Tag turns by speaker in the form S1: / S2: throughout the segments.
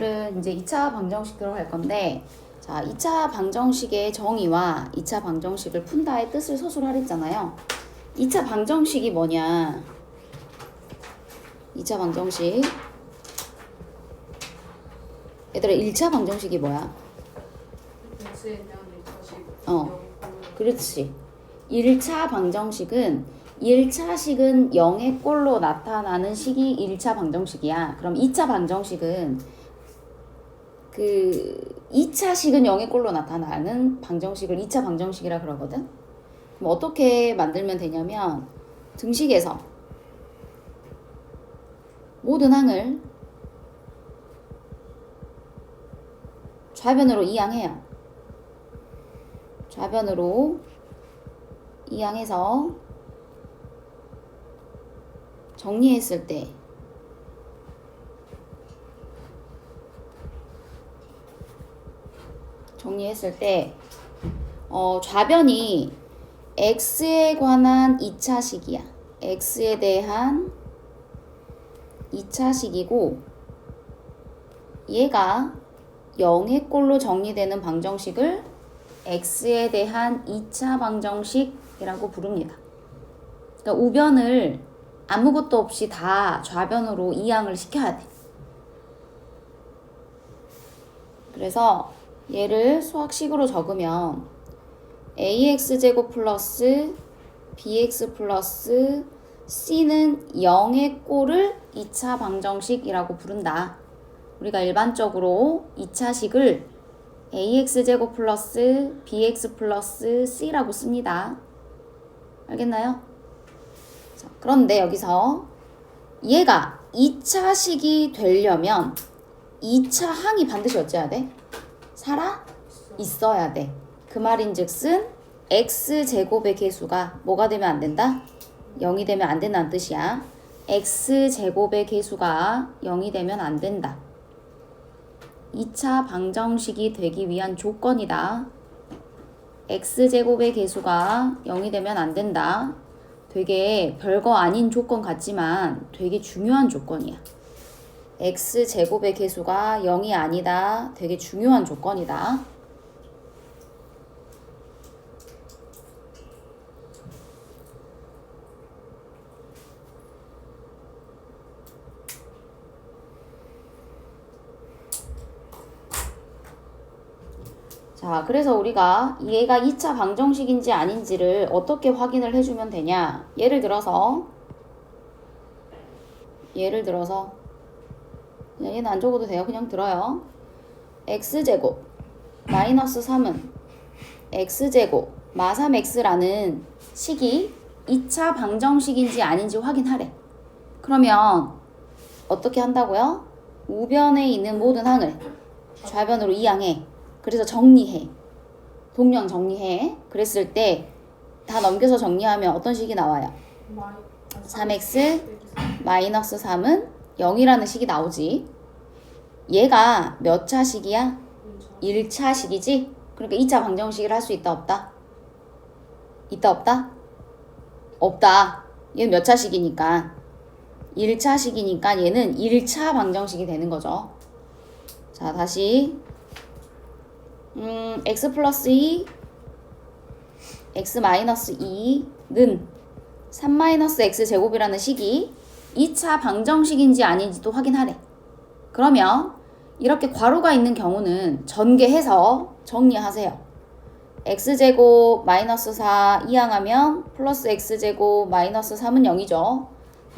S1: 오늘은 이제 2차 방정식 들어갈 건데, 자, 2차 방정식의 정의와 2차 방정식을 푼다의 뜻을 서술하랬잖아요. 2차 방정식이 뭐냐? 2차 방정식. 얘들아, 1차 방정식이 뭐야? 그렇지. 1차 방정식은 1차식은 0의 꼴로 나타나는 식이 1차 방정식이야. 그럼 2차 방정식은 2차식은 0의 꼴로 나타나는 방정식을 2차 방정식이라 그러거든. 그럼 어떻게 만들면 되냐면 등식에서 모든 항을 좌변으로 이항해요. 좌변으로 이항해서 정리했을 때 좌변이 x에 관한 2차식이야. x에 대한 2차식이고 얘가 0의 꼴로 정리되는 방정식을 x에 대한 2차 방정식이라고 부릅니다. 그러니까 우변을 아무것도 없이 다 좌변으로 이항을 시켜야 돼. 그래서 얘를 수학식으로 적으면 ax제곱 플러스 bx 플러스 c는 0의 꼴을 2차 방정식이라고 부른다. 우리가 일반적으로 2차식을 ax제곱 플러스 bx 플러스 c라고 씁니다. 알겠나요? 자, 그런데 여기서 얘가 2차식이 되려면 2차 항이 반드시 어째야 돼? 살아 있어야 돼. 그 말인즉슨 x제곱의 개수가 뭐가 되면 안 된다? 0이 되면 안 된다는 뜻이야. x제곱의 개수가 0이 되면 안 된다. 2차 방정식이 되기 위한 조건이다. x제곱의 개수가 0이 되면 안 된다. 되게 별거 아닌 조건 같지만 되게 중요한 조건이야. x제곱의 개수가 0이 아니다. 되게 중요한 조건이다. 자, 그래서 우리가 얘가 2차 방정식인지 아닌지를 어떻게 확인을 해주면 되냐? 예를 들어서 그냥 얘는 안 적어도 돼요. 그냥 들어요. x제곱 마이너스 3은 x제곱 마 3x라는 식이 2차 방정식인지 아닌지 확인하래. 그러면 어떻게 한다고요? 우변에 있는 모든 항을 좌변으로 이항해. 그래서 정리해. 동량 정리해. 그랬을 때 다 넘겨서 정리하면 어떤 식이 나와요? 3x 마이너스 3은 0이라는 식이 나오지. 얘가 몇 차식이야? 1차식이지? 그러니까 2차 방정식을 할 수 있다 없다? 있다 없다? 없다. 얘는 몇 차식이니까? 1차식이니까 얘는 1차 방정식이 되는 거죠. 자, 다시 x 플러스 2 x 마이너스 2는 3 마이너스 x 제곱이라는 식이 2차 방정식인지 아닌지도 확인하래. 그러면 이렇게 괄호가 있는 경우는 전개해서 정리하세요. x제곱 마이너스 4 이항하면 플러스 x제곱 마이너스 3은 0이죠.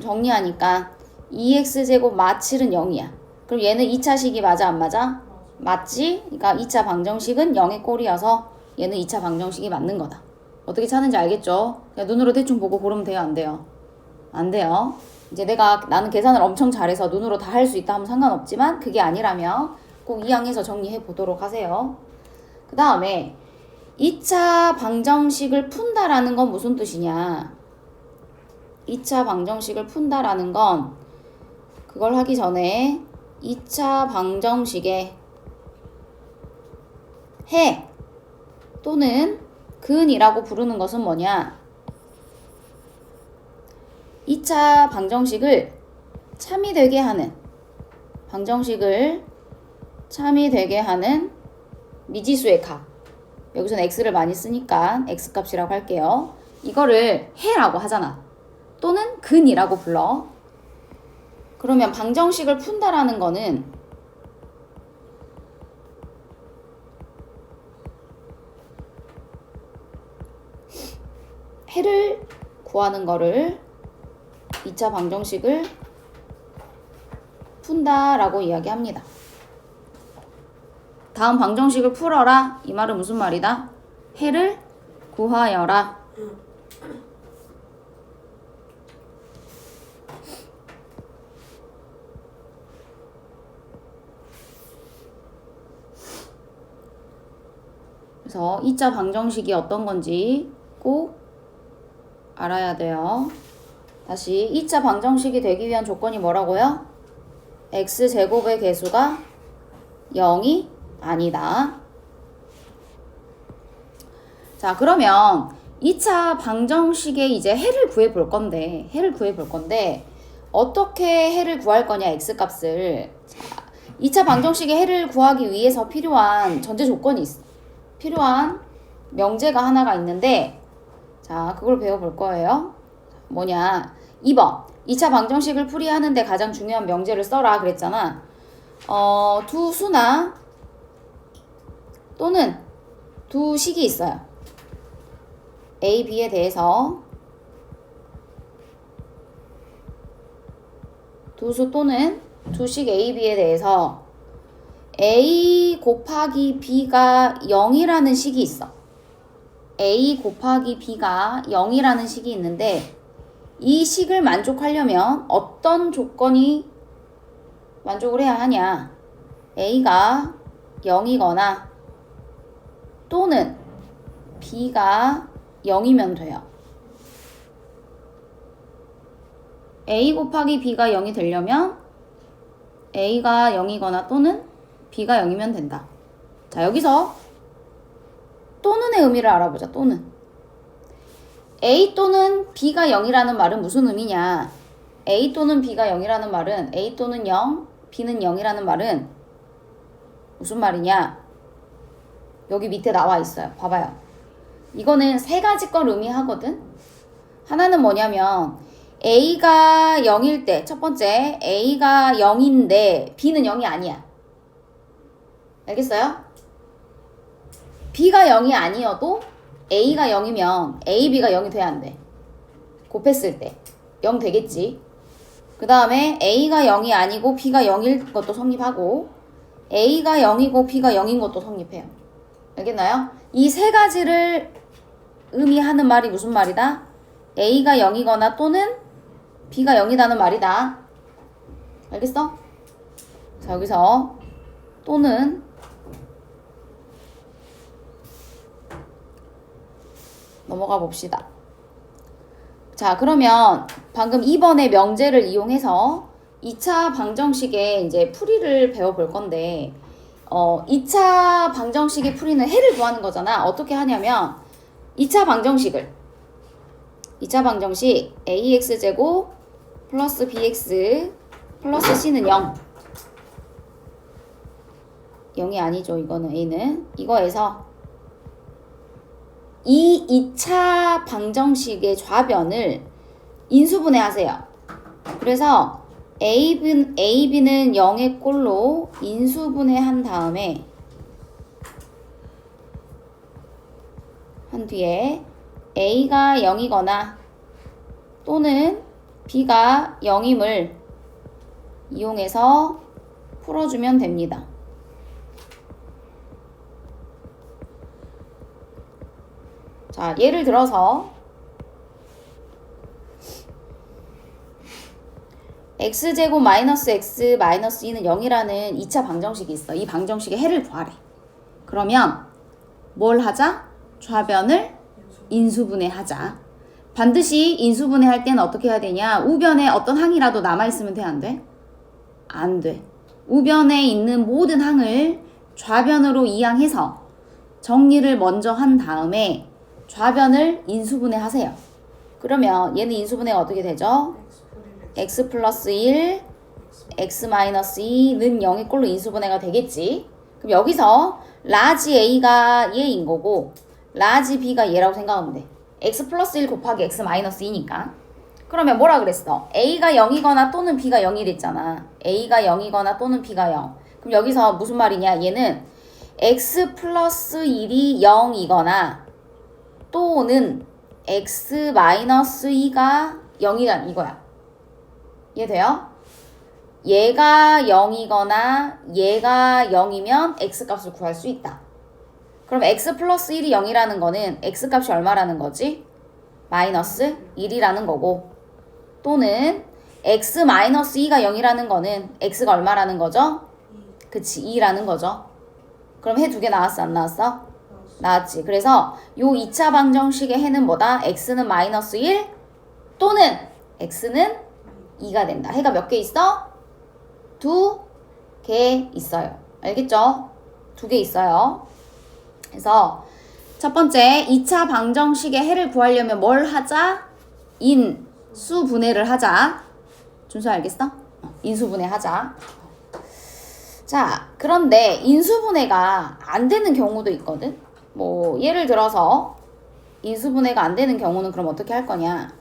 S1: 정리하니까 2x제곱 마 7은 0이야. 그럼 얘는 2차식이 맞아 안 맞아? 맞지? 그러니까 2차 방정식은 0의 꼴이어서 얘는 2차 방정식이 맞는 거다. 어떻게 찾는지 알겠죠? 그냥 눈으로 대충 보고 고르면 돼요? 안 돼요? 안 돼요. 이제 나는 계산을 엄청 잘해서 눈으로 다 할 수 있다 하면 상관없지만 그게 아니라면 꼭 이항해서 정리해 보도록 하세요. 그 다음에 2차 방정식을 푼다라는 건 무슨 뜻이냐? 2차 방정식을 푼다라는 건 그걸 하기 전에 2차 방정식의 해 또는 근이라고 부르는 것은 뭐냐? 2차 방정식을 참이 되게 하는 방정식을 참이 되게 하는 미지수의 값. 여기서는 x를 많이 쓰니까 x값이라고 할게요. 이거를 해라고 하잖아. 또는 근이라고 불러. 그러면 방정식을 푼다라는 거는 해를 구하는 거를 2차 방정식을 푼다라고 이야기합니다. 다음 방정식을 풀어라. 이 말은 무슨 말이다? 해를 구하여라. 그래서 2차 방정식이 어떤 건지 꼭 알아야 돼요. 다시 2차 방정식이 되기 위한 조건이 뭐라고요? x제곱의 개수가 0이 아니다. 자, 그러면 2차 방정식에 이제 해를 구해 볼 건데, 어떻게 해를 구할 거냐, x값을. 자, 2차 방정식에 해를 구하기 위해서 필요한 전제 조건이 있어. 필요한 명제가 하나가 있는데, 자, 그걸 배워볼 거예요. 뭐냐, 2번. 2차 방정식을 풀이하는데 가장 중요한 명제를 써라 그랬잖아. 두 수나 또는 두 식이 있어요. A, B에 대해서 두 수 또는 두 식 A, B에 대해서 A 곱하기 B가 0이라는 식이 있어. A 곱하기 B가 0이라는 식이 있는데 이 식을 만족하려면 어떤 조건이 만족을 해야 하냐? A가 0이거나 또는 B가 0이면 돼요. A 곱하기 B가 0이 되려면 A가 0이거나 또는 B가 0이면 된다. 자, 여기서 또는의 의미를 알아보자. 또는. A 또는 B가 0이라는 말은 무슨 의미냐? A 또는 B가 0이라는 말은 A 또는 0, B는 0이라는 말은 무슨 말이냐? 여기 밑에 나와 있어요. 봐봐요. 이거는 세 가지 걸 의미하거든. 하나는 뭐냐면 A가 0일 때, 첫 번째 A가 0인데 B는 0이 아니야. 알겠어요? B가 0이 아니어도 A가 0이면 A, B가 0이 돼야 안 돼. 곱했을 때 0 되겠지. 그 다음에 A가 0이 아니고 B가 0일 것도 성립하고 A가 0이고 B가 0인 것도 성립해요. 알겠나요? 이 세 가지를 의미하는 말이 무슨 말이다? A가 0이거나 또는 B가 0이라는 말이다. 알겠어? 자, 여기서 또는 넘어가 봅시다. 자, 그러면 방금 2번의 명제를 이용해서 2차 방정식의 이제 풀이를 배워볼 건데 2차 방정식의 풀이는 해를 구하는 거잖아. 어떻게 하냐면 2차 방정식 AX제곱 플러스 BX 플러스 C는 0. 0이 아니죠. 이거는 A는. 이거에서 이 2차 방정식의 좌변을 인수분해 하세요. 그래서 AB는 0의 꼴로 인수분해 한 다음에 한 뒤에 A가 0이거나 또는 B가 0임을 이용해서 풀어주면 됩니다. 자, 예를 들어서 x제곱 마이너스 x 마이너스 2는 0이라는 2차 방정식이 있어. 이 방정식의 해를 구하래. 그러면 뭘 하자? 좌변을 인수분해하자. 반드시 인수분해할 때는 어떻게 해야 되냐? 우변에 어떤 항이라도 남아있으면 돼? 안 돼? 안 돼. 우변에 있는 모든 항을 좌변으로 이항해서 정리를 먼저 한 다음에 좌변을 인수분해 하세요. 그러면 얘는 인수분해가 어떻게 되죠? x 플러스 1 x-2는 0의 꼴로 인수분해가 되겠지. 그럼 여기서 라지 a가 얘인 거고 라지 b가 얘라고 생각하면 돼. x 플러스 1 곱하기 x 마이너스 2니까. 그러면 뭐라 그랬어? a가 0이거나 또는 b가 0이 됐잖아. a가 0이거나 또는 b가 0. 그럼 여기서 무슨 말이냐? 얘는 x 플러스 1이 0이거나 또는 x 마이너스 2가 0이란 이거야. 이해돼요? 얘가 0이거나 얘가 0이면 x값을 구할 수 있다. 그럼 x 플러스 1이 0이라는 거는 x값이 얼마라는 거지? 마이너스 1이라는 거고, 또는 x 마이너스 2가 0이라는 거는 x가 얼마라는 거죠? 그치, 2라는 거죠. 그럼 해 두 개 나왔어, 안 나왔어? 나왔지. 그래서 요 2차 방정식의 해는 뭐다? x는 마이너스 1 또는 x는 2가 된다. 해가 몇 개 있어? 2개 있어요. 알겠죠? 2개 있어요. 그래서 첫 번째 2차 방정식의 해를 구하려면 뭘 하자? 인수분해를 하자. 준수 알겠어? 인수분해 하자. 자, 그런데 인수분해가 안 되는 경우도 있거든. 뭐 예를 들어서 인수분해가 안 되는 경우는 그럼 어떻게 할 거냐?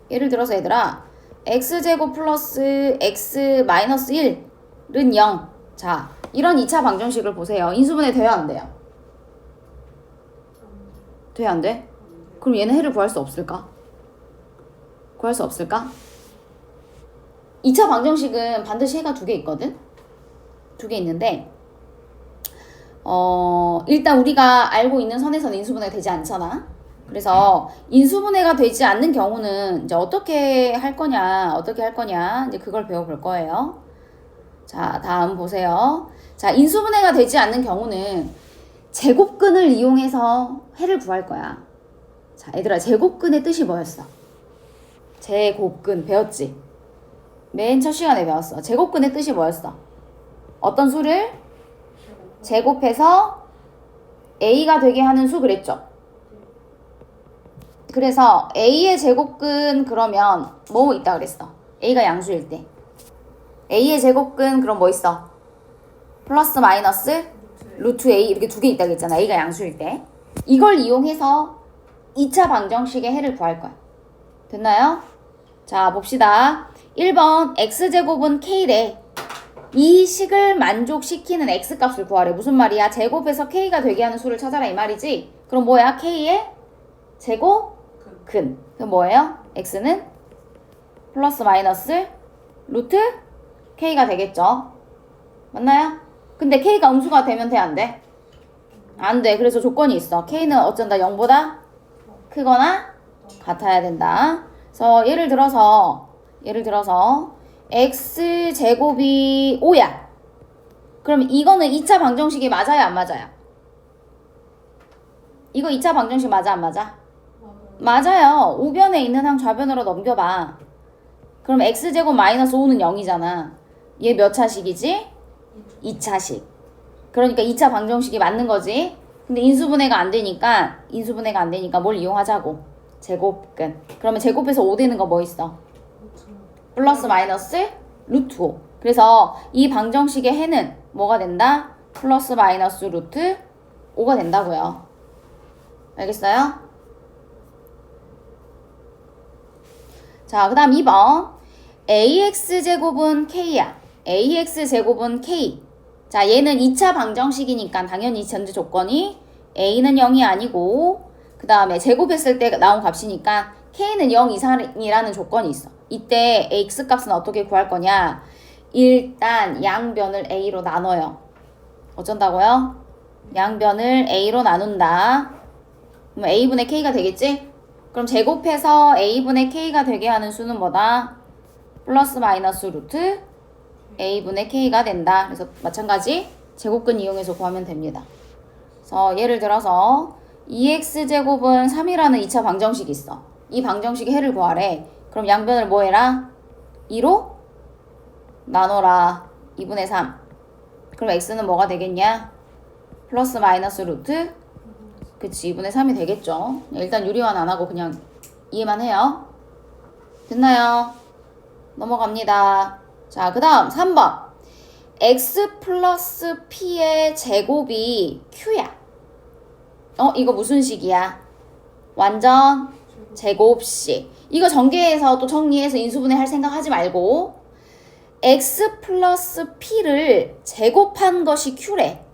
S1: 예를 들어서 얘들아, x제곱 플러스 x 마이너스 1은 0. 자, 이런 2차 방정식을 보세요. 인수분해 돼요, 안 돼요? 돼, 안 돼? 그럼 얘는 해를 구할 수 없을까? 구할 수 없을까? 2차 방정식은 반드시 해가 2개 있거든? 2개 있는데 일단 우리가 알고 있는 선에서는 인수분해가 되지 않잖아. 그래서 인수분해가 되지 않는 경우는 이제 어떻게 할 거냐, 이제 그걸 배워볼 거예요. 자, 다음 보세요. 자, 인수분해가 되지 않는 경우는 제곱근을 이용해서 해를 구할 거야. 자, 얘들아, 제곱근의 뜻이 뭐였어? 제곱근 배웠지? 맨 첫 시간에 배웠어. 제곱근의 뜻이 뭐였어? 어떤 수를 제곱해서 a가 되게 하는 수 그랬죠? 그래서 a의 제곱근 그러면 뭐 있다 그랬어? a가 양수일 때. a의 제곱근 그럼 뭐 있어? 플러스 마이너스 루트 a 이렇게 2개 있다 그랬잖아. a가 양수일 때. 이걸 이용해서 2차 방정식의 해를 구할 거야. 됐나요? 자, 봅시다. 1번 x제곱은 k래. 이 식을 만족시키는 x값을 구하래. 무슨 말이야? 제곱해서 k가 되게 하는 수를 찾아라 이 말이지. 그럼 뭐야? k의 제곱근. 그럼 뭐예요? x는 플러스 마이너스 루트 k가 되겠죠. 맞나요? 근데 k가 음수가 되면 돼, 안 돼? 안 돼. 그래서 조건이 있어. k는 어쩐다 0보다 크거나 같아야 된다. 그래서 예를 들어서 x제곱이 5야. 그럼 이거는 2차 방정식이 맞아요, 안 맞아요? 이거 2차 방정식 맞아, 안 맞아? 맞아요. 우변에 있는 항 좌변으로 넘겨봐. 그럼 x제곱 마이너스 5는 0이잖아. 얘 몇 차식이지? 2차식. 그러니까 2차 방정식이 맞는 거지. 근데 인수분해가 안 되니까 뭘 이용하자고? 제곱근. 그러면 제곱해서 5 되는 거 뭐 있어? 플러스 마이너스 루트 5. 그래서 이 방정식의 해는 뭐가 된다? 플러스 마이너스 루트 5가 된다고요. 알겠어요? 자, 그 다음 2번. ax제곱은 k야. ax제곱은 k. 자, 얘는 2차 방정식이니까 당연히 전제 조건이 a는 0이 아니고 그 다음에 제곱했을 때 나온 값이니까 k는 0 이상이라는 조건이 있어. 이때 x값은 어떻게 구할 거냐? 일단 양변을 a로 나눠요. 어쩐다고요? 양변을 a로 나눈다. 그럼 a분의 k가 되겠지? 그럼 제곱해서 a분의 k가 되게 하는 수는 뭐다? 플러스 마이너스 루트 a분의 k가 된다. 그래서 마찬가지 제곱근 이용해서 구하면 됩니다. 그래서 예를 들어서 2x제곱은 3이라는 2차 방정식이 있어. 이 방정식의 해를 구하래. 그럼 양변을 뭐 해라? 2로 나눠라. 2분의 3. 그럼 x는 뭐가 되겠냐? 플러스 마이너스 루트 그치 2분의 3이 되겠죠. 일단 유리화는 안 하고 그냥 이해만 해요. 됐나요? 넘어갑니다. 자, 그 다음 3번. x 플러스 p의 제곱이 q야. 이거 무슨 식이야? 완전 제곱식. 이거 전개해서 또 정리해서 인수분해 할 생각 하지 말고 x 플러스 p를 제곱한 것이 q래.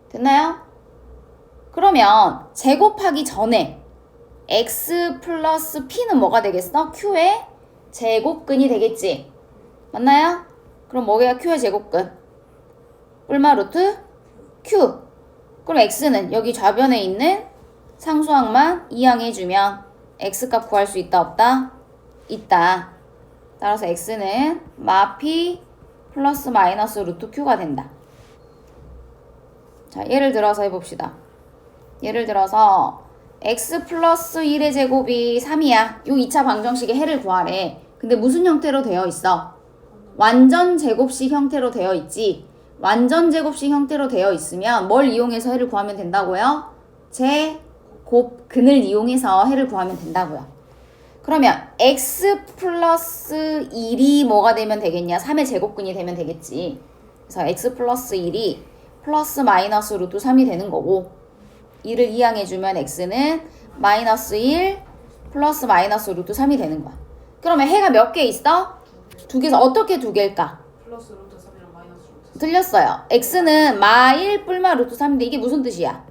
S1: 됐나요? 그러면 제곱하기 전에 x 플러스 p는 뭐가 되겠어? q의 제곱근이 되겠지. 맞나요? 그럼 뭐야? q의 제곱근. 뿔마 루트 q. 그럼 x는 여기 좌변에 있는 상수항만 이항해주면 x값 구할 수 있다 없다? 있다. 따라서 x는 마 p 플러스 마이너스 루트 q가 된다. 자, 예를 들어서 해봅시다. 예를 들어서 x 플러스 1의 제곱이 3이야. 요 2차 방정식의 해를 구하래. 근데 무슨 형태로 되어 있어? 완전 제곱식 형태로 되어 있지. 완전 제곱식 형태로 되어 있으면 뭘 이용해서 해를 구하면 된다고요? 제곱근을 이용해서 해를 구하면 된다고요. 그러면 x 플러스 1이 뭐가 되면 되겠냐? 3의 제곱근이 되면 되겠지. 그래서 x 플러스 1이 플러스 마이너스 루트 3이 되는 거고 2를 이항해주면 x는 마이너스 1 플러스 마이너스 루트 3이 되는 거야. 그러면 해가 몇 개 있어? 두 개에서 어떻게 두 개일까?
S2: 플러스 루트 3이랑 마이너스 루트 3.
S1: 틀렸어요. x는 마 1 뿔마 루트 3인데 이게 무슨 뜻이야?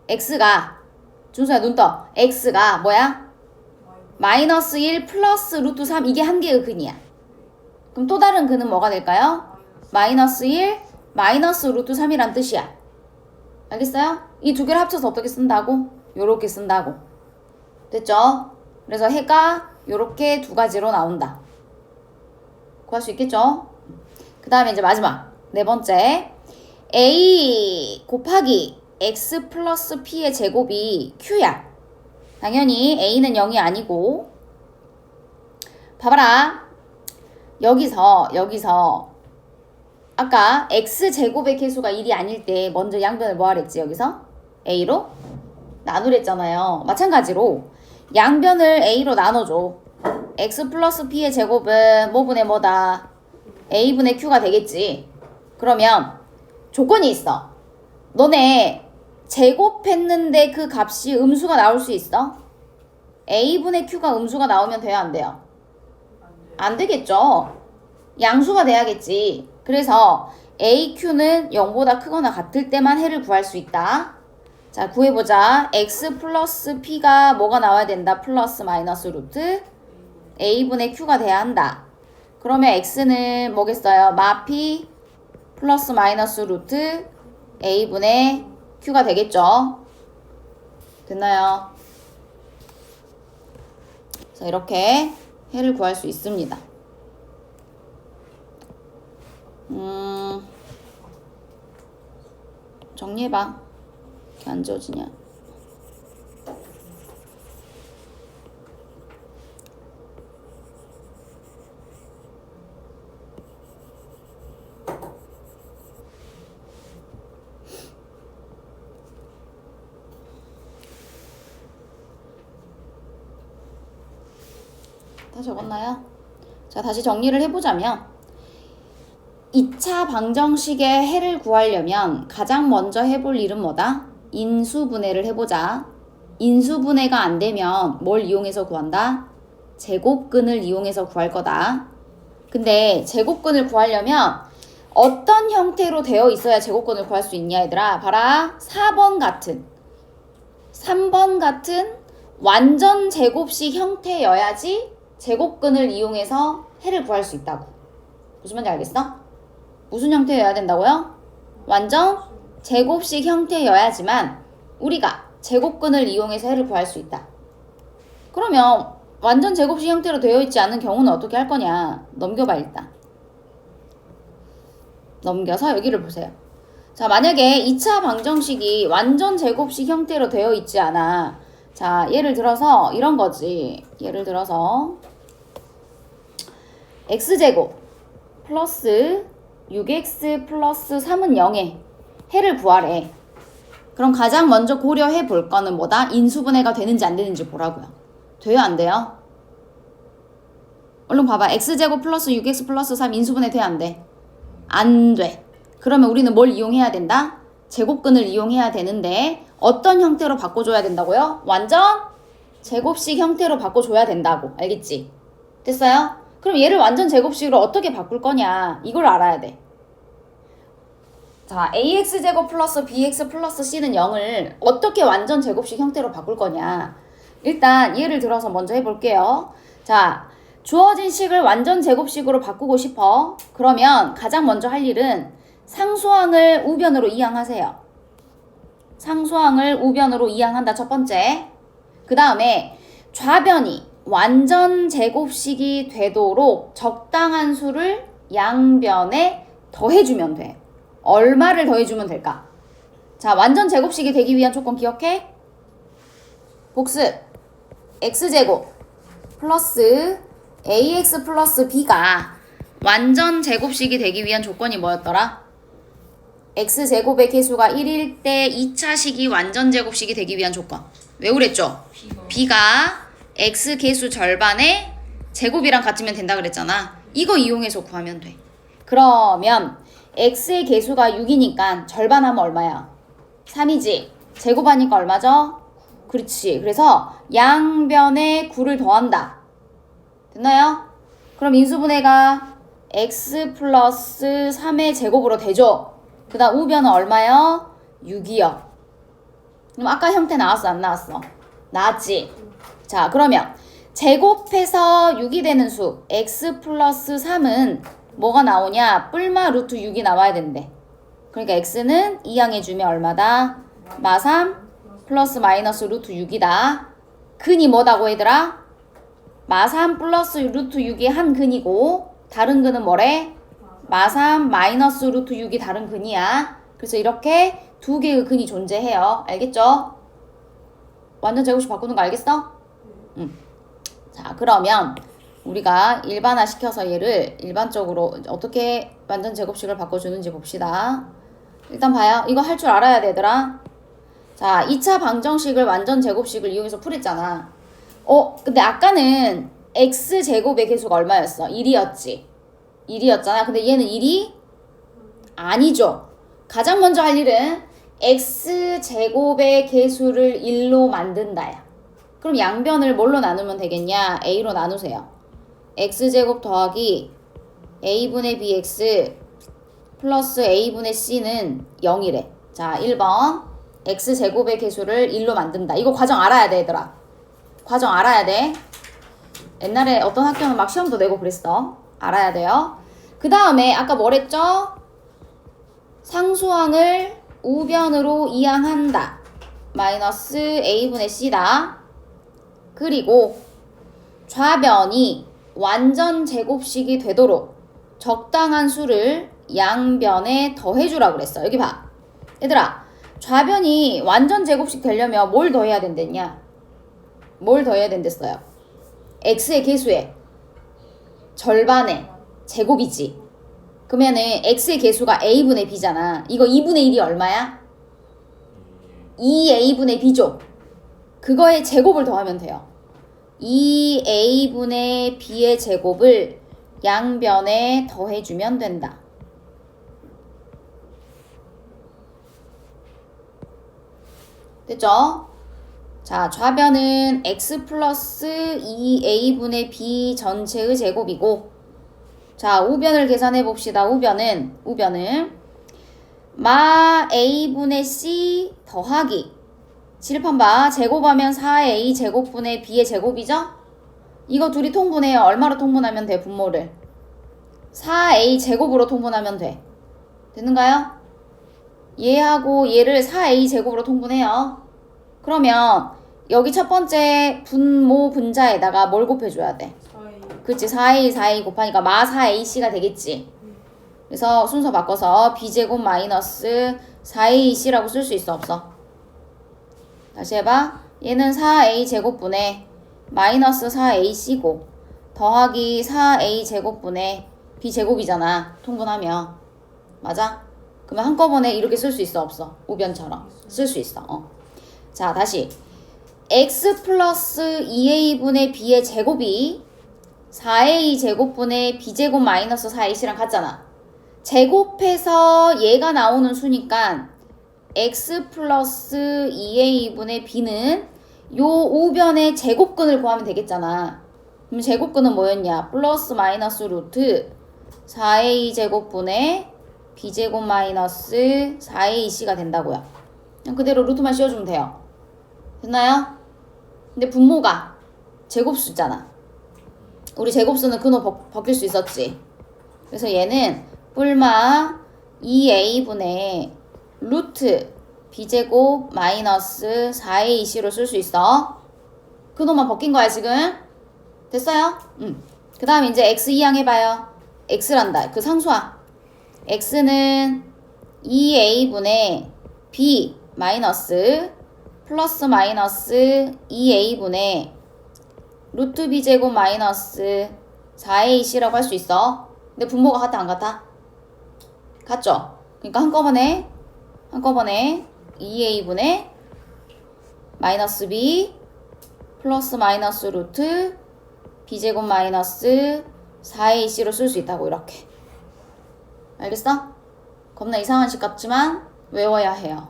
S1: x가 준수야 눈 떠. x가 뭐야? 마이너스 1 플러스 루트 3 이게 한 개의 근이야. 그럼 또 다른 근은 뭐가 될까요? 마이너스 1 마이너스 루트 3이란 뜻이야. 알겠어요? 이 두 개를 합쳐서 어떻게 쓴다고? 요렇게 쓴다고. 됐죠? 그래서 해가 요렇게 두 가지로 나온다. 구할 수 있겠죠? 그 다음에 이제 마지막 네 번째 a 곱하기 x 플러스 p의 제곱이 q야. 당연히 a는 0이 아니고 봐봐라. 여기서 아까 x제곱의 개수가 1이 아닐 때 먼저 양변을 뭐 하랬지? 여기서 a로 나누랬잖아요. 마찬가지로 양변을 a로 나눠줘. x 플러스 p의 제곱은 뭐분의 뭐다? a분의 q가 되겠지. 그러면 조건이 있어. 너네 제곱했는데 그 값이 음수가 나올 수 있어? a분의 q가 음수가 나오면 돼요? 안 돼요? 안 되겠죠. 양수가 돼야겠지. 그래서 aq는 0보다 크거나 같을 때만 해를 구할 수 있다. 자, 구해보자. x 플러스 p가 뭐가 나와야 된다? 플러스 마이너스 루트 a분의 q가 돼야 한다. 그러면 x는 뭐겠어요? 마 p 플러스 마이너스 루트 a분의 q가 되겠죠. 됐나요? 그래서 이렇게 해를 구할 수 있습니다. 정리해봐. 이렇게 안 지워지냐? 다 적었나요? 자, 다시 정리를 해보자면 2차 방정식의 해를 구하려면 가장 먼저 해볼 일은 뭐다? 인수분해를 해보자. 인수분해가 안 되면 뭘 이용해서 구한다? 제곱근을 이용해서 구할 거다. 근데 제곱근을 구하려면 어떤 형태로 되어 있어야 제곱근을 구할 수 있냐 얘들아? 봐라. 4번 같은 3번 같은 완전 제곱식 형태여야지 제곱근을 이용해서 해를 구할 수 있다고. 무슨 말인지 알겠어? 무슨 형태여야 된다고요? 완전 제곱식 형태여야지만 우리가 제곱근을 이용해서 해를 구할 수 있다. 그러면 완전 제곱식 형태로 되어 있지 않은 경우는 어떻게 할 거냐? 넘겨봐 일단. 넘겨서 여기를 보세요. 자, 만약에 2차 방정식이 완전 제곱식 형태로 되어 있지 않아. 자, 예를 들어서 이런 거지. 예를 들어서 x제곱 플러스 6x 플러스 3은 0에 해를 구하래. 그럼 가장 먼저 고려해 볼 거는 뭐다? 인수분해가 되는지 안 되는지 보라고요. 돼요? 안 돼요? 얼른 봐봐. x제곱 플러스 6x 플러스 3 인수분해 돼, 안 돼? 안 돼. 그러면 우리는 뭘 이용해야 된다? 제곱근을 이용해야 되는데 어떤 형태로 바꿔줘야 된다고요? 완전 제곱식 형태로 바꿔줘야 된다고. 알겠지? 됐어요? 그럼 얘를 완전 제곱식으로 어떻게 바꿀 거냐? 이걸 알아야 돼. 자, ax제곱 플러스 bx 플러스 c는 0을 어떻게 완전 제곱식 형태로 바꿀 거냐? 일단 예를 들어서 먼저 해볼게요. 자, 주어진 식을 완전 제곱식으로 바꾸고 싶어. 그러면 가장 먼저 할 일은 상수항을 우변으로 이항하세요. 상수항을 우변으로 이항한다, 첫 번째. 그 다음에 좌변이 완전 제곱식이 되도록 적당한 수를 양변에 더해주면 돼. 얼마를 더해주면 될까? 자, 완전 제곱식이 되기 위한 조건 기억해? 복습. x제곱 플러스 ax 플러스 b가 완전 제곱식이 되기 위한 조건이 뭐였더라? x제곱의 개수가 1일 때 2차 식이 완전 제곱식이 되기 위한 조건. 왜 그랬죠? b가 x 개수 절반의 제곱이랑 같으면 된다 그랬잖아. 이거 이용해서 구하면 돼. 그러면 x의 개수가 6이니까 절반하면 얼마야? 3이지. 제곱하니까 얼마죠? 그렇지. 그래서 양변에 9를 더한다. 됐나요? 그럼 인수분해가 x 플러스 3의 제곱으로 되죠. 그 다음 우변은 얼마요? 6이요. 그럼 아까 형태 나왔어, 안 나왔어? 나왔지? 자, 그러면 제곱해서 6이 되는 수 x 플러스 3은 뭐가 나오냐? 뿔마 루트 6이 나와야 된대. 그러니까 x는 이항해주면 얼마다? 마3 플러스 마이너스 루트 6이다. 근이 뭐다고 얘들아? 마3 플러스 루트 6이 한 근이고 다른 근은 뭐래? 마3 마이너스 루트 6이 다른 근이야. 그래서 이렇게 두 개의 근이 존재해요. 알겠죠? 완전 제곱식 바꾸는 거 알겠어? 자, 그러면 우리가 일반화 시켜서 얘를 일반적으로 어떻게 완전 제곱식을 바꿔주는지 봅시다. 일단 봐요. 이거 할 줄 알아야 되더라. 자, 2차 방정식을 완전 제곱식을 이용해서 풀었잖아. 근데 아까는 x제곱의 개수가 얼마였어? 1이었지. 1이었잖아. 근데 얘는 1이 아니죠. 가장 먼저 할 일은 x제곱의 개수를 1로 만든다야. 그럼 양변을 뭘로 나누면 되겠냐? a로 나누세요. x제곱 더하기 a분의 bx 플러스 a분의 c는 0이래. 자, 1번 x제곱의 개수를 1로 만든다. 이거 과정 알아야 돼, 얘들아. 과정 알아야 돼. 옛날에 어떤 학교는 막 시험도 내고 그랬어. 알아야 돼요. 그 다음에 아까 뭐랬죠? 상수항을 우변으로 이항한다. 마이너스 a분의 c다. 그리고 좌변이 완전 제곱식이 되도록 적당한 수를 양변에 더해주라 그랬어. 여기 봐. 얘들아, 좌변이 완전 제곱식 되려면 뭘 더해야 된댔냐? 뭘 더해야 된댔어요? x의 개수에 절반의 제곱이지. 그러면은 x의 개수가 a분의 b잖아. 이거 2분의 1이 얼마야? 2a분의 b죠. 그거의 제곱을 더하면 돼요. 2a분의 b의 제곱을 양변에 더해주면 된다. 됐죠? 자, 좌변은 x 플러스 2a분의 b 전체의 제곱이고, 자, 우변을 계산해 봅시다. 우변은 마 a분의 c 더하기 칠판 봐. 제곱하면 4a 제곱분의 b의 제곱이죠? 이거 둘이 통분해요. 얼마로 통분하면 돼? 분모를 4a 제곱으로 통분하면 돼. 됐는가요? 얘하고 얘를 4a 제곱으로 통분해요. 그러면 여기 첫 번째 분모 분자에다가 뭘 곱해줘야 돼?
S2: 4A.
S1: 그치, 4a 곱하니까 마 4ac가 되겠지. 그래서 순서 바꿔서 b제곱 마이너스 4ac라고 쓸 수 있어, 없어? 다시 해봐. 얘는 4a 제곱분의 마이너스 4ac고 더하기 4a 제곱분의 b 제곱이잖아. 통분하면. 맞아? 그러면 한꺼번에 이렇게 쓸 수 있어, 없어? 우변처럼 쓸 수 있어. 자, 다시 x 플러스 2a분의 b의 제곱이 4a 제곱분의 b제곱 마이너스 4ac랑 같잖아. 제곱해서 얘가 나오는 수니까 x 플러스 2a분의 b는 요 우변의 제곱근을 구하면 되겠잖아. 그럼 제곱근은 뭐였냐? 플러스 마이너스 루트 4a 제곱분의 b제곱 마이너스 4ac가 된다고요. 그냥 그대로 루트만 씌워주면 돼요. 됐나요? 근데 분모가 제곱수잖아. 우리 제곱수는 근호 벗길 수 있었지. 그래서 얘는 뿔마 2a분의 루트 b제곱 마이너스 4ac로 쓸 수 있어. 근호만 벗긴 거야 지금. 됐어요? 그 다음 이제 x 이항 해봐요. x란다. 그 상수항. x는 2a분의 b 마이너스 플러스 마이너스 2a분의 루트 b제곱 마이너스 4ac라고 할 수 있어. 근데 분모가 같아 안 같아? 같죠? 그러니까 한꺼번에 2a분의 마이너스 b 플러스 마이너스 루트 b제곱 마이너스 4ac로 쓸 수 있다고 이렇게. 알겠어? 겁나 이상한 식 같지만 외워야 해요.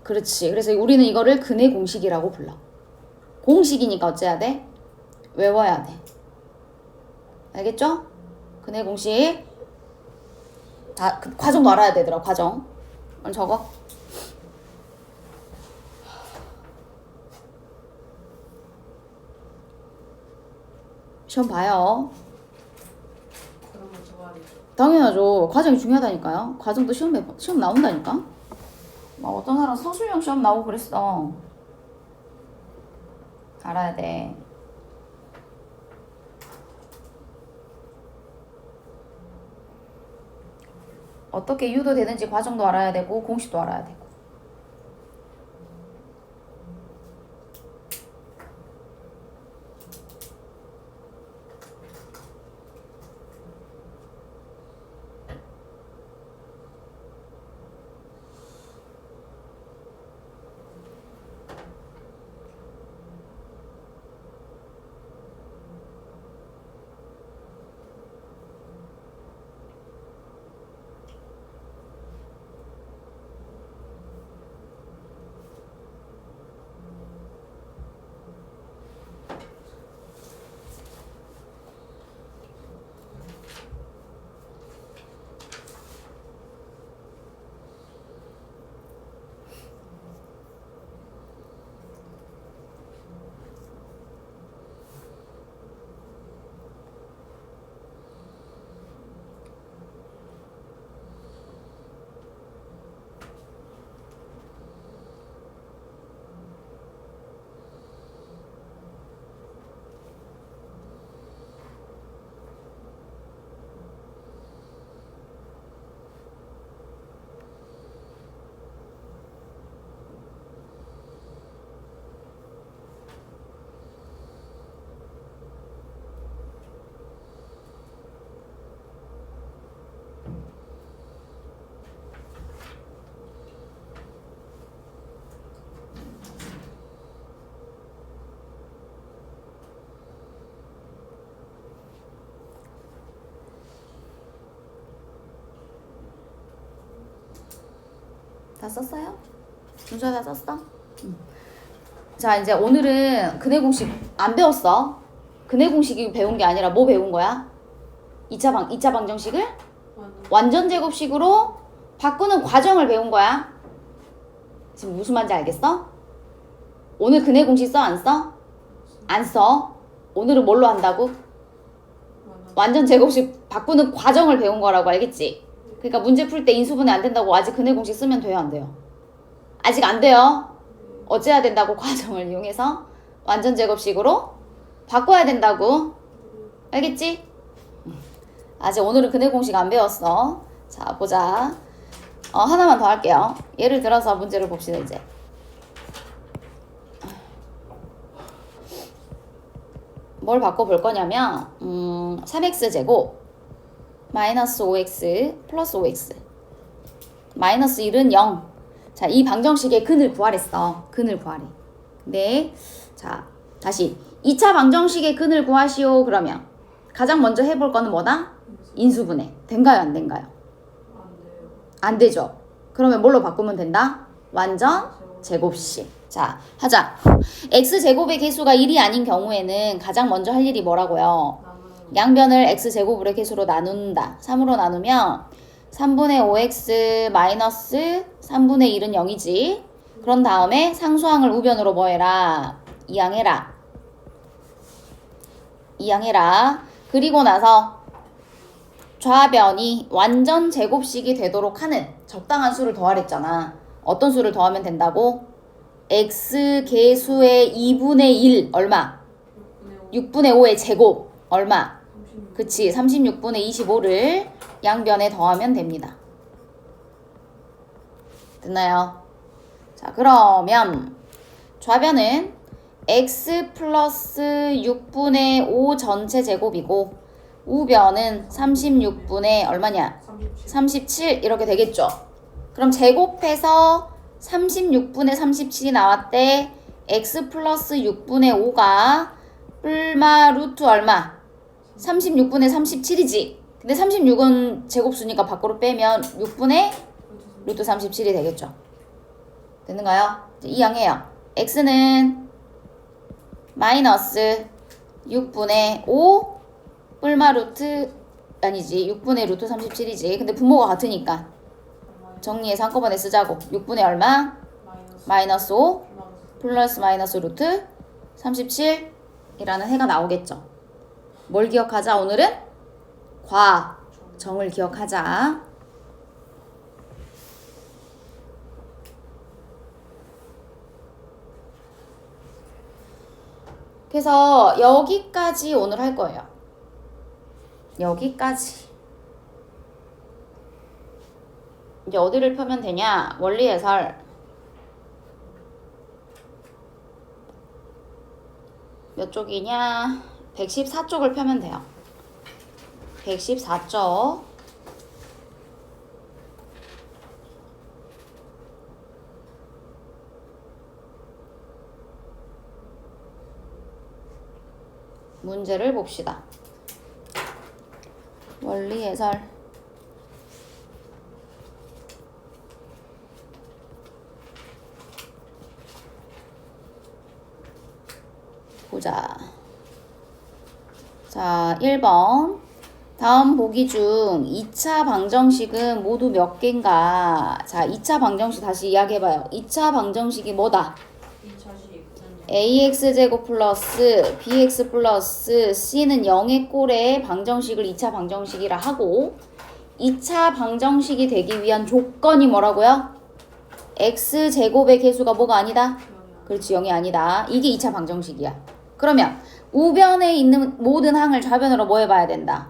S1: 그렇지. 그래서 우리는 이거를 근의 공식이라고 불러. 공식이니까 어째야 돼? 외워야 돼. 알겠죠? 근의 공식. 다 과정도 알아야 되더라. 과정. 오늘 적어. 시험 봐요.
S2: 그런 거 좋아하죠.
S1: 당연하죠. 과정이 중요하다니까요. 과정도 시험 나온다니까. 막 어떤 사람 서술형 시험 나오고 그랬어. 알아야 돼. 어떻게 유도되는지 과정도 알아야 되고 공식도 알아야 되고. 다 썼어요? 준수야 다 썼어? 자 이제 오늘은 근해 공식 안 배웠어. 근해 공식이 배운 게 아니라 뭐 배운 거야? 2차 방정식을 완전 제곱식으로 바꾸는 과정을 배운 거야. 지금 무슨 말인지 알겠어? 오늘 근해 공식 써? 안 써? 안 써. 오늘은 뭘로 한다고? 완전 제곱식 바꾸는 과정을 배운 거라고. 알겠지? 그러니까 문제 풀 때 인수분해 안 된다고 아직 근해 공식 쓰면 돼요 안 돼요? 아직 안 돼요. 어째야 된다고? 과정을 이용해서 완전 제곱식으로 바꿔야 된다고. 알겠지? 아직 오늘은 근해 공식 안 배웠어. 자 보자. 하나만 더 할게요. 예를 들어서 문제를 봅시다. 이제 뭘 바꿔볼 거냐면 3x제곱 마이너스 5x 플러스 5x 마이너스 1은 0. 자, 이 방정식의 근을 구하랬어. 근을 구하래. 근데 자 다시 2차 방정식의 근을 구하시오. 그러면 가장 먼저 해볼 거는 뭐다? 인수분해. 된가요? 안 된가요?
S2: 안 돼요.
S1: 안 되죠. 그러면 뭘로 바꾸면 된다? 완전 제곱식. 자, 하자. x제곱의 개수가 1이 아닌 경우에는 가장 먼저 할 일이 뭐라고요?
S2: 나무는
S1: 양변을 x제곱으로의 개수로 나눈다. 3으로 나누면 3분의 5x 마이너스 3분의 1은 0이지. 그런 다음에 상수항을 우변으로 뭐 해라? 이항해라. 이항해라. 그리고 나서 좌변이 완전 제곱식이 되도록 하는 적당한 수를 더하랬잖아. 어떤 수를 더하면 된다고? x 개수의 2분의 1 얼마? 6분의 5의 제곱 얼마?
S2: 36.
S1: 그치, 36분의 25를 양변에 더하면 됩니다. 됐나요? 자, 그러면 좌변은 x 플러스 6분의 5 전체 제곱이고 우변은 36분의 얼마냐?
S2: 37.
S1: 37 이렇게 되겠죠. 그럼 제곱해서 36분의 37이 나왔대. x 플러스 6분의 5가 뿔마 루트 얼마? 36분의 37이지. 근데 36은 제곱수니까 밖으로 빼면 6분의 루트 37이 되겠죠. 됐는가요? 이제 이항해요. x는 마이너스 6분의 5 뿔마 루트 아니지 6분의 루트 37이지. 근데 분모가 같으니까 정리해서 한꺼번에 쓰자고. 6분의 얼마? 마이너스 5 플러스 마이너스 루트 37이라는 해가 나오겠죠. 뭘 기억하자 오늘은? 과정을 기억하자. 그래서 여기까지 오늘 할 거예요. 여기까지. 이제 어디를 펴면 되냐? 원리 해설. 몇 쪽이냐? 114쪽을 펴면 돼요. 114쪽. 문제를 봅시다. 원리 해설. 보자. 자, 1번. 다음 보기 중 2차 방정식은 모두 몇 개인가? 자, 2차 방정식 다시 이야기해봐요. 2차 방정식이 뭐다?
S2: 2차식
S1: ax제곱 플러스 bx 플러스 c는 0의 꼴의 방정식을 2차 방정식이라 하고 2차 방정식이 되기 위한 조건이 뭐라고요? x제곱의 개수가 뭐가 아니다? 그렇지, 0이 아니다. 이게 2차 방정식이야. 그러면 우변에 있는 모든 항을 좌변으로 뭐 해봐야 된다?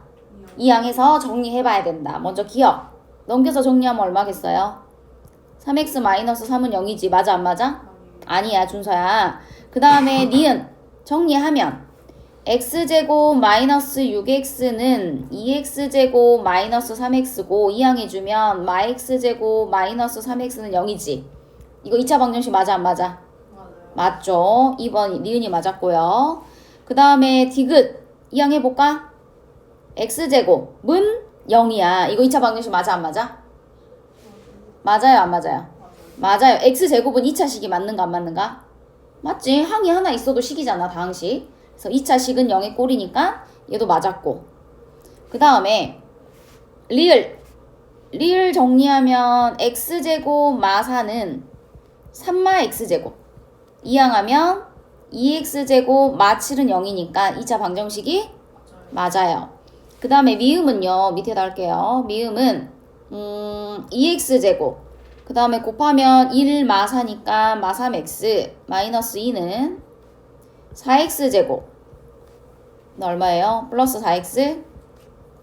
S1: 이항해서 정리해봐야 된다. 먼저 기억. 넘겨서 정리하면 얼마겠어요? 3x-3은 0이지. 맞아 안 맞아? 아니야 준서야. 그 다음에 니은 정리하면 x제곱 마이너스 6x는 2x제곱 마이너스 3x고 이항해주면 마x제곱 마이너스 3x는 0이지. 이거 2차 방정식 맞아 안 맞아? 맞죠. 2번 니은이 맞았고요. 그 다음에 디귿 이항해볼까? x제곱은 0이야. 이거 2차 방정식 맞아 안 맞아? 맞아요 안 맞아요? 맞아요. x제곱은 2차식이 맞는가 안 맞는가? 맞지. 항이 하나 있어도 식이잖아 다항식. 그래서 2차식은 0의 꼴이니까 얘도 맞았고. 그 다음에 리을 정리하면 x제곱 마사는 3마 x제곱 이항하면 2x제곱 마 7은 0이니까 2차 방정식이 맞아요. 그 다음에 미음은요. 밑에다 할게요. 미음은 2x제곱 그 다음에 곱하면 1 마사니까 마 3x 마이너스 2는 4x제곱 너 얼마예요? 플러스 4x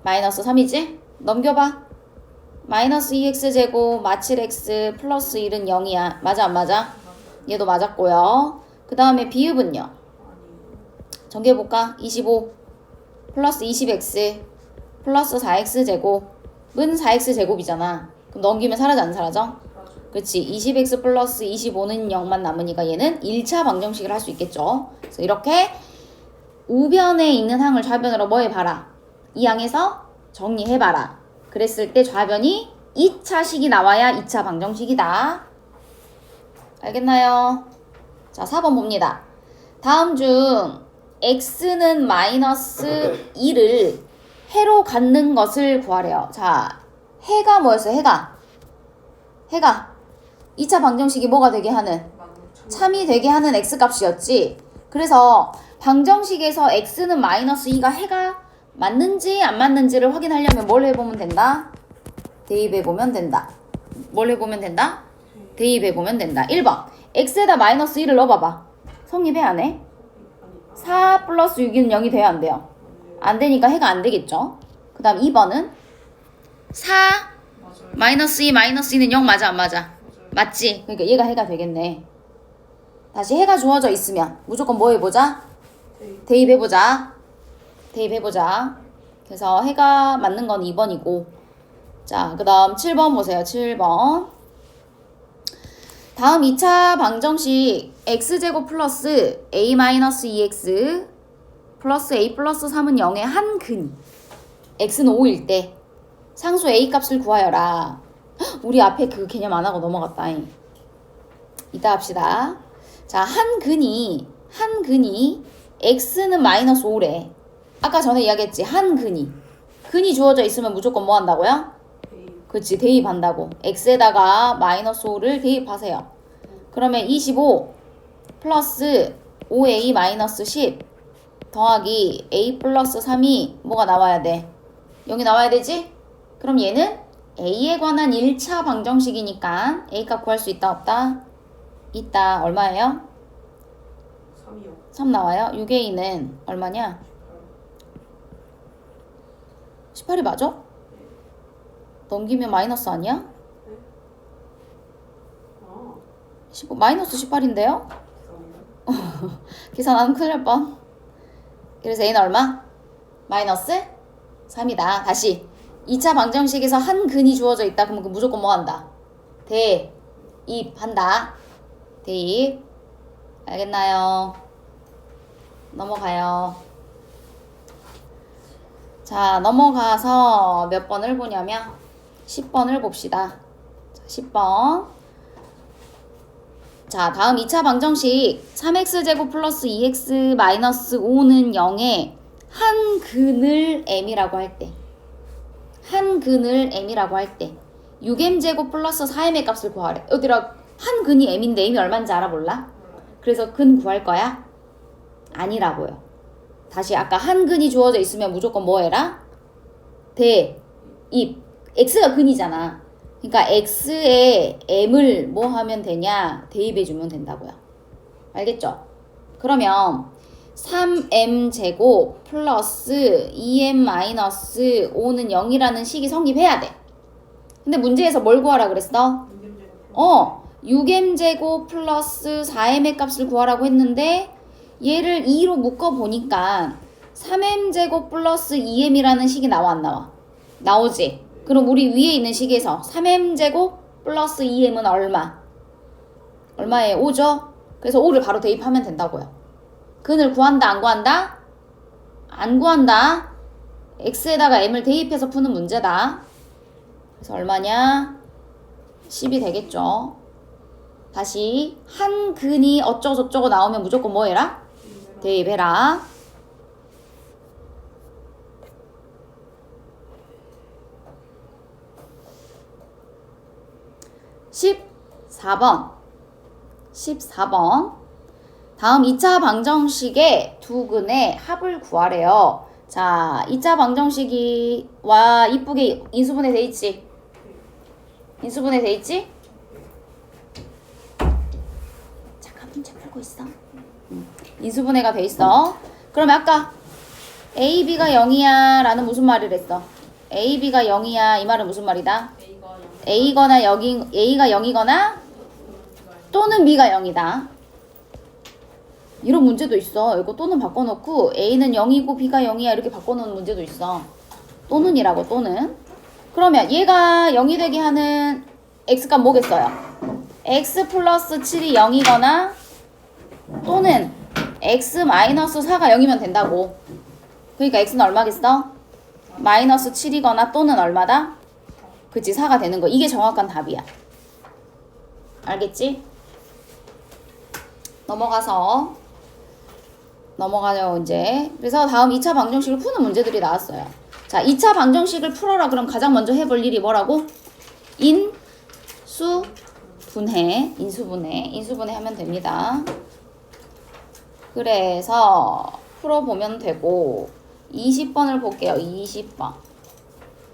S1: 마이너스 3이지? 넘겨봐. 마이너스 2x제곱 마 7x 플러스 1은 0이야. 맞아 안 맞아? 얘도 맞았고요. 그 다음에 비읍은요. 정리해볼까? 25 플러스 20x 플러스 4x제곱은 4x제곱이잖아. 그럼 넘기면 사라져 안 사라져? 그렇지. 20x 플러스 25는 0만 남으니까 얘는 1차 방정식을 할 수 있겠죠. 그래서 이렇게 우변에 있는 항을 좌변으로 뭐 해봐라. 이 항에서 정리해봐라. 그랬을 때 좌변이 2차식이 나와야 2차 방정식이다. 알겠나요? 자, 4번 봅니다. 다음 중 x는 마이너스 2를 해로 갖는 것을 구하래요. 자, 해가 뭐였어요? 해가 2차 방정식이 뭐가 되게 하는? 참이 되게 하는 x값이었지. 그래서 방정식에서 x는 마이너스 2가 해가 맞는지 안 맞는지를 확인하려면 뭘 해보면 된다? 대입해보면 된다. 뭘 해보면 된다? 대입해보면 된다. 1번 x에다 마이너스 1을 넣어봐봐. 성립해 안 해? 4 플러스 6은 0이 돼야 안 돼요? 안 되니까 해가 안 되겠죠. 그 다음 2번은 4
S2: 맞아요.
S1: 마이너스 2 마이너스 2는 0 맞아 안 맞아? 맞지? 그러니까 얘가 해가 되겠네. 다시 해가 주어져 있으면 무조건 뭐 해보자? 대입해보자. 그래서 해가 맞는 건 2번이고. 자, 그 다음 7번 보세요. 7번. 다음 2차 방정식 x제곱 플러스 a 마이너스 2x 플러스 a 플러스 3은 0의 한 근이 x는 5일 때 상수 a 값을 구하여라. 헉, 우리 앞에 그 개념 안 하고 넘어갔다. 이따 합시다. 자, 한 근이 x는 마이너스 5래. 아까 전에 이야기했지. 한 근이 주어져 있으면 무조건 뭐 한다고요? 그치, 대입한다고. x에다가 마이너스 5를 대입하세요. 그러면 25 플러스 5a 마이너스 10 더하기 a 플러스 3이 뭐가 나와야 돼? 0이 나와야 되지? 그럼 얘는 a에 관한 1차 방정식이니까 a 값 구할 수 있다 없다? 있다. 얼마예요?
S2: 3이요.
S1: 3 나와요. 6a는 얼마냐? 18이 맞아? 넘기면 마이너스 아니야? 15, 마이너스 18인데요? 계산하면 큰일 날 뻔. 그래서 a는 얼마? 마이너스 3이다. 다시 2차 방정식에서 한 근이 주어져 있다. 그러면 무조건 뭐 한다? 대입한다. 대입. 알겠나요? 넘어가요. 자, 넘어가서 몇 번을 보냐면 10번을 봅시다. 자, 10번. 자, 다음 2차 방정식 3x제곱 플러스 2x 마이너스 5는 0에 한 근을 m이라고 할 때, 한 근을 m이라고 할 때 6m제곱 플러스 4m의 값을 구하래. 어디라 한 근이 m인데 m이 얼마인지 알아볼라? 그래서 근 구할 거야? 아니라고요. 다시 아까 한 근이 주어져 있으면 무조건 뭐 해라? 대입. x가 근이잖아. 그러니까 x에 m을 뭐 하면 되냐? 대입해주면 된다고요. 알겠죠? 그러면 3m 제곱 플러스 2m 마이너스 5는 0이라는 식이 성립해야 돼. 근데 문제에서 뭘 구하라 그랬어? 6m 제곱 플러스 4m의 값을 구하라고 했는데 얘를 2로 묶어보니까 3m 제곱 플러스 2m이라는 식이 나와 안 나와? 나오지? 그럼 우리 위에 있는 식에서 3m 제곱 플러스 2m은 얼마? 얼마예요? 5죠? 그래서 5를 바로 대입하면 된다고요. 근을 구한다 안 구한다? 안 구한다. x에다가 m을 대입해서 푸는 문제다. 그래서 얼마냐? 10이 되겠죠. 다시 한 근이 어쩌고저쩌고 나오면 무조건 뭐 해라? 대입해라. (14번) 다음 2차 방정식의 두 근의 합을 구하래요. 자, 2차 방정식이 와 이쁘게 인수분해 돼 있지? 인수분해 돼 있지? 잠깐 문제 풀고 있어. 인수분해가 돼 있어. 그러면 아까 A, B가 0이야 라는 무슨 말을 했어? A, B가 0이야 이 말은 무슨 말이다? A가 0이거나 또는 B가 0이다. 이런 문제도 있어. 이거 또는 바꿔놓고 A는 0이고 B가 0이야 이렇게 바꿔놓은 문제도 있어. 또는이라고 또는. 그러면 얘가 0이 되게 하는 x값 뭐겠어요? x 플러스 7이 0이거나 또는 x-4가 0이면 된다고. 그러니까 x는 얼마겠어? 마이너스 7이거나 또는 얼마다? 그치, 4가 되는 거. 이게 정확한 답이야. 알겠지? 넘어가죠 이제. 그래서 다음 2차 방정식을 푸는 문제들이 나왔어요. 자, 2차 방정식을 풀어라. 그럼 가장 먼저 해볼 일이 뭐라고? 인수분해 하면 됩니다. 그래서 풀어보면 되고 20번을 볼게요. 20번.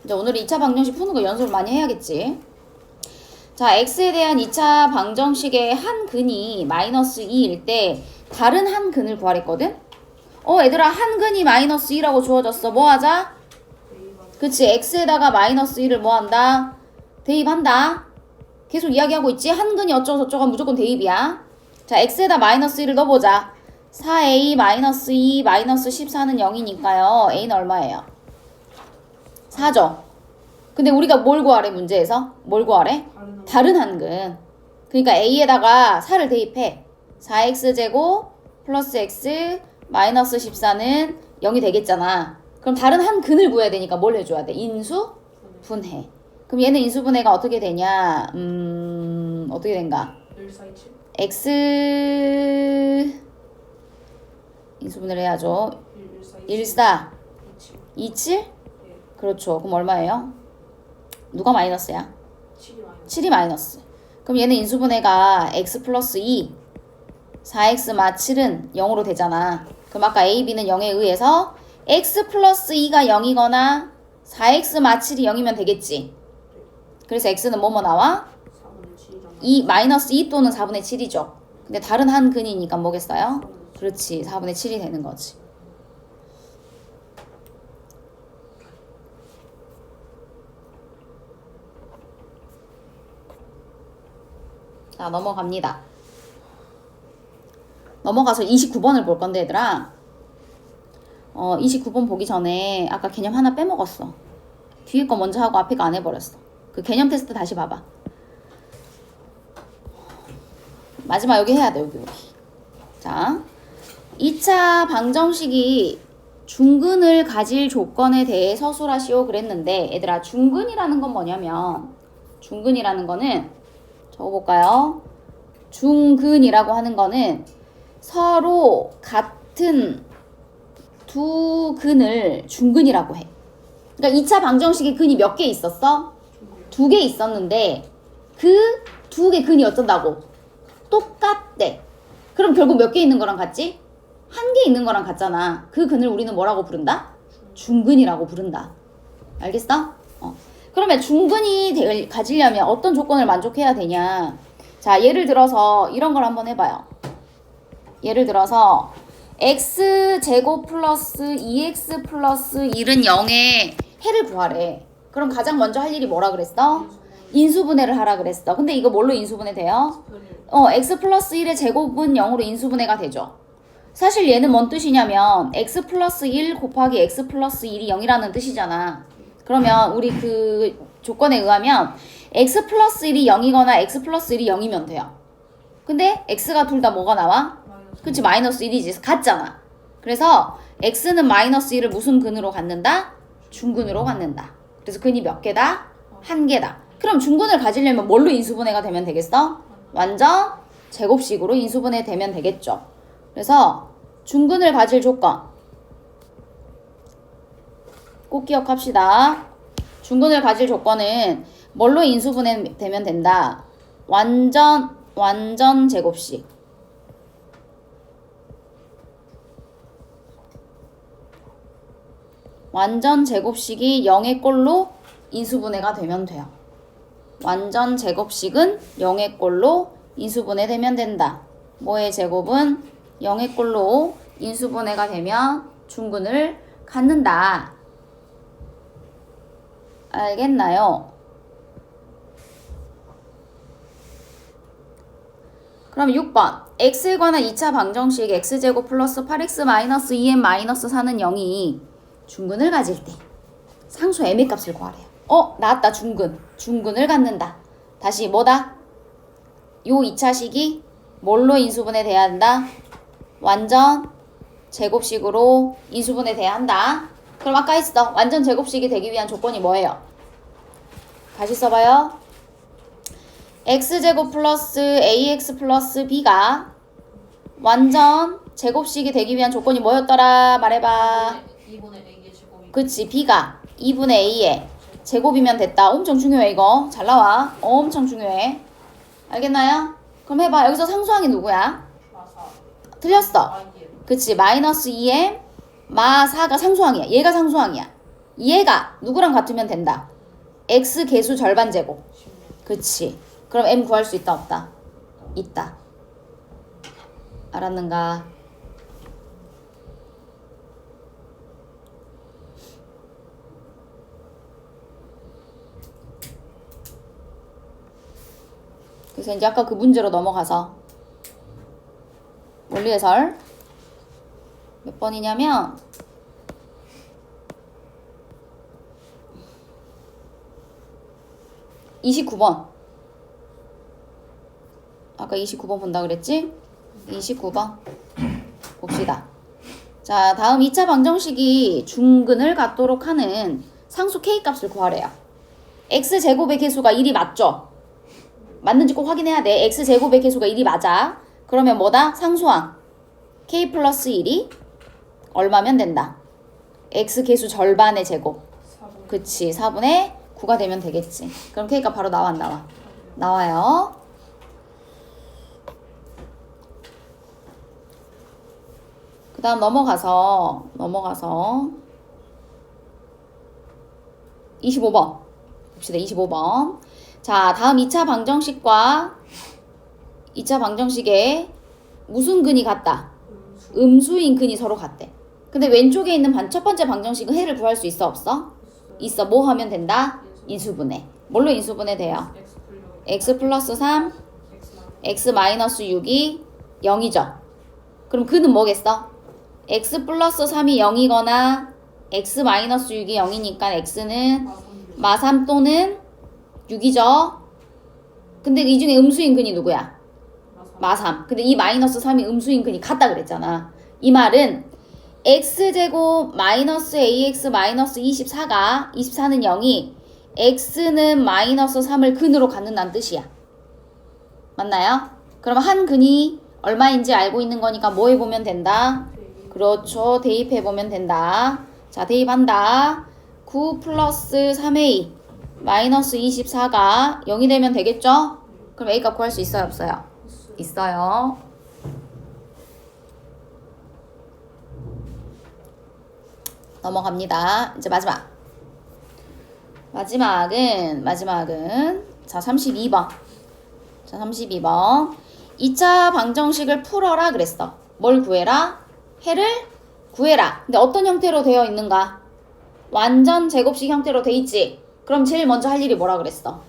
S1: 이제 오늘 2차 방정식 푸는 거 연습을 많이 해야겠지. 자, x에 대한 2차 방정식의 한 근이 마이너스 2일 때 다른 한 근을 구하랬거든? 얘들아, 한 근이 마이너스 2라고 주어졌어. 뭐 하자? 그치, x에다가 마이너스 2를 뭐 한다? 대입한다. 계속 이야기하고 있지? 한 근이 어쩌고 저쩌고 하면 무조건 대입이야. 자, x에다 마이너스 1을 넣어보자. 4a 마이너스 2 마이너스 14는 0이니까요. a는 얼마예요? 4죠. 근데 우리가 뭘 구하래, 문제에서? 뭘 구하래? 다른 한근. 그러니까 a에다가 4를 대입해. 4x제곱 플러스 x 마이너스 14는 0이 되겠잖아. 그럼 다른 한 근을 구해야 되니까 뭘 해줘야 돼? 인수분해. 그럼 얘는 인수분해가 어떻게 되냐? 어떻게 된가?
S2: 1427.
S1: x 인수분해를 해야죠. 14 27? 그렇죠. 그럼 얼마예요? 누가 마이너스야? 7이 마이너스. 그럼 얘는 인수분해가 x 플러스 2 4x 마 7은 0으로 되잖아. 그럼 아까 a, b는 0에 의해서 x 플러스 2가 0이거나 4x 마 7이 0이면 되겠지. 그래서 x는 뭐뭐 나와? 2 마이너스 2 또는 4분의 7이죠. 근데 다른 한 근이니까 뭐겠어요? 그렇지, 4분의 7이 되는 거지. 자, 넘어갑니다. 넘어가서 29번을 볼 건데, 얘들아. 29번 보기 전에 아까 개념 하나 빼먹었어. 뒤에 거 먼저 하고 앞에 거 안 해버렸어. 그 개념 테스트 다시 봐봐. 마지막 여기 해야 돼, 여기. 자, 2차 방정식이 중근을 가질 조건에 대해 서술하시오 그랬는데, 얘들아, 중근이라는 건 뭐냐면, 중근이라는 거는 적어볼까요? 중근이라고 하는 거는 서로 같은 두 근을 중근이라고 해. 그러니까 2차 방정식에 근이 몇 개 있었어? 2개 있었는데 그 2개 근이 어쩐다고? 똑같대. 그럼 결국 몇 개 있는 거랑 같지? 1개 있는 거랑 같잖아. 그 근을 우리는 뭐라고 부른다? 중근이라고 부른다. 알겠어? 그러면 중근이 가지려면 어떤 조건을 만족해야 되냐? 자, 예를 들어서 이런 걸 한번 해봐요. 예를 들어서 x제곱 플러스 2x 플러스 1은 0의 해를 구하래. 그럼 가장 먼저 할 일이 뭐라 그랬어? 인수분해를 하라 그랬어. 근데 이거 뭘로 인수분해 돼요? x 플러스 1의 제곱은 0으로 인수분해가 되죠. 사실 얘는 뭔 뜻이냐면 x 플러스 1 곱하기 x 플러스 1이 0이라는 뜻이잖아. 그러면 우리 그 조건에 의하면 x 플러스 1이 0이거나 x 플러스 1이 0이면 돼요. 근데 x가 둘 다 뭐가 나와? 그치, 마이너스 1이지. 같잖아. 그래서 x는 마이너스 1을 무슨 근으로 갖는다? 중근으로 갖는다. 그래서 근이 몇 개다? 1개다. 그럼 중근을 가지려면 뭘로 인수분해가 되면 되겠어? 완전 제곱식으로 인수분해 되면 되겠죠. 그래서 중근을 가질 조건 꼭 기억합시다. 중근을 가질 조건은 뭘로 인수분해 되면 된다? 완전 제곱식. 완전 제곱식이 0의 꼴로 인수분해가 되면 돼요. 완전 제곱식은 0의 꼴로 인수분해 되면 된다. 뭐의 제곱은 0의 꼴로 인수분해가 되면 중근을 갖는다. 알겠나요? 그럼 6번. x에 관한 2차 방정식 x제곱 플러스 8x 마이너스 2m 마이너스 4는 0이 중근을 가질 때 상수 m의 값을 구하래요. 나왔다. 중근을 갖는다. 다시 뭐다? 요 2차식이 뭘로 인수분해 돼야 한다? 완전 제곱식으로 인수분해 돼야 한다. 그럼 아까 했어. 완전 제곱식이 되기 위한 조건이 뭐예요? 다시 써봐요. x제곱 플러스 ax 플러스 b가 완전 제곱식이 되기 위한 조건이 뭐였더라? 말해봐.
S2: 2분의 A의 제곱이.
S1: 그치, b가 2분의 a의 제곱이면 됐다. 엄청 중요해 이거. 잘 나와. 엄청 중요해. 알겠나요? 그럼 해봐. 여기서 상수항이 누구야?
S2: 마사.
S1: 틀렸어.
S2: I의.
S1: 그치, 마이너스 2m 마 4가 상수항이야. 얘가 상수항이야. 얘가 누구랑 같으면 된다. x 개수 절반 제곱.
S2: 16.
S1: 그치. 그럼 m 구할 수 있다 없다? 있다. 알았는가? 그래서 이제 아까 그 문제로 넘어가서 원리 해설 몇 번이냐면 29번. 아까 29번 본다 그랬지? 29번 봅시다. 자, 다음 2차 방정식이 중근을 갖도록 하는 상수 k값을 구하래요. x제곱의 개수가 1이 맞죠? 맞는지 꼭 확인해야 돼. x제곱의 개수가 1이 맞아. 그러면 뭐다? 상수항 k 플러스 1이 얼마면 된다? x 개수 절반의 제곱.
S2: 4분.
S1: 그치, 4분의 9가 되면 되겠지. 그럼 k가 바로 나와 안 나와? 나와요. 그 다음 넘어가서 25번 봅시다. 25번. 자, 다음 2차 방정식과 2차 방정식에 무슨 근이 같다? 음수인 근이 서로 같대. 근데 왼쪽에 있는 첫 번째 방정식은 해를 구할 수 있어 없어? 있어. 뭐 하면 된다? 인수분해. 뭘로 인수분해 돼요? x 플러스 3 x 마이너스 6이 0이죠. 그럼 그는 뭐겠어? x 플러스 3이 0이거나 x 마이너스 6이 0이니까 x는 마3 또는 6이죠. 근데 이 중에 음수인 근이 누구야? 마3. 근데 이 마이너스 3이 음수인 근이 같다 그랬잖아. 이 말은 x제곱 마이너스 ax 마이너스 24가 24는 0이 x는 마이너스 3을 근으로 갖는다는 뜻이야. 맞나요? 그럼 한 근이 얼마인지 알고 있는 거니까 뭐 해보면 된다? 그렇죠. 대입해보면 된다. 자, 대입한다. 9 플러스 3a 마이너스 24가 0이 되면 되겠죠? 그럼 a 값 구할 수 있어요 없어요? 있어요. 넘어갑니다. 이제 마지막은 자 32번. 자 32번 2차 방정식을 풀어라 그랬어. 뭘 구해라? 해를 구해라. 근데 어떤 형태로 되어 있는가? 완전 제곱식 형태로 돼 있지. 그럼 제일 먼저 할 일이 뭐라 그랬어?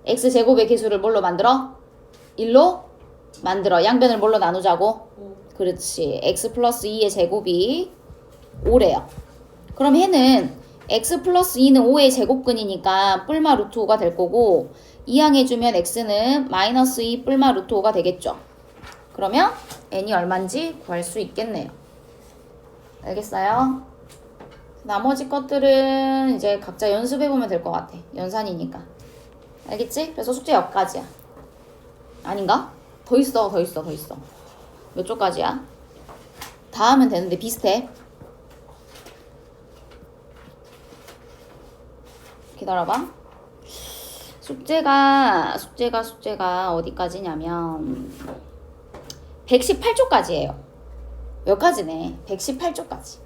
S1: x제곱의 개수를 뭘로 만들어? 1로 만들어. 양변을 뭘로 나누자고? 그렇지. x 플러스 2의 제곱이 5래요. 그럼 해는 x 플러스 2는 5의 제곱근이니까 뿔마 루트 5가 될 거고 이항해주면 x는 마이너스 2 뿔마 루트 5가 되겠죠. 그러면 n이 얼마인지 구할 수 있겠네요. 알겠어요? 나머지 것들은 이제 각자 연습해보면 될 것 같아. 연산이니까. 알겠지? 그래서 숙제 여기까지야. 아닌가? 더 있어. 몇 쪽까지야? 다 하면 되는데 비슷해. 기다려봐. 숙제가 어디까지냐면 118쪽까지예요. 여기까지네. 118쪽까지.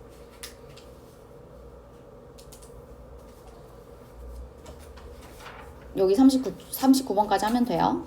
S1: 여기 39번까지 하면 돼요.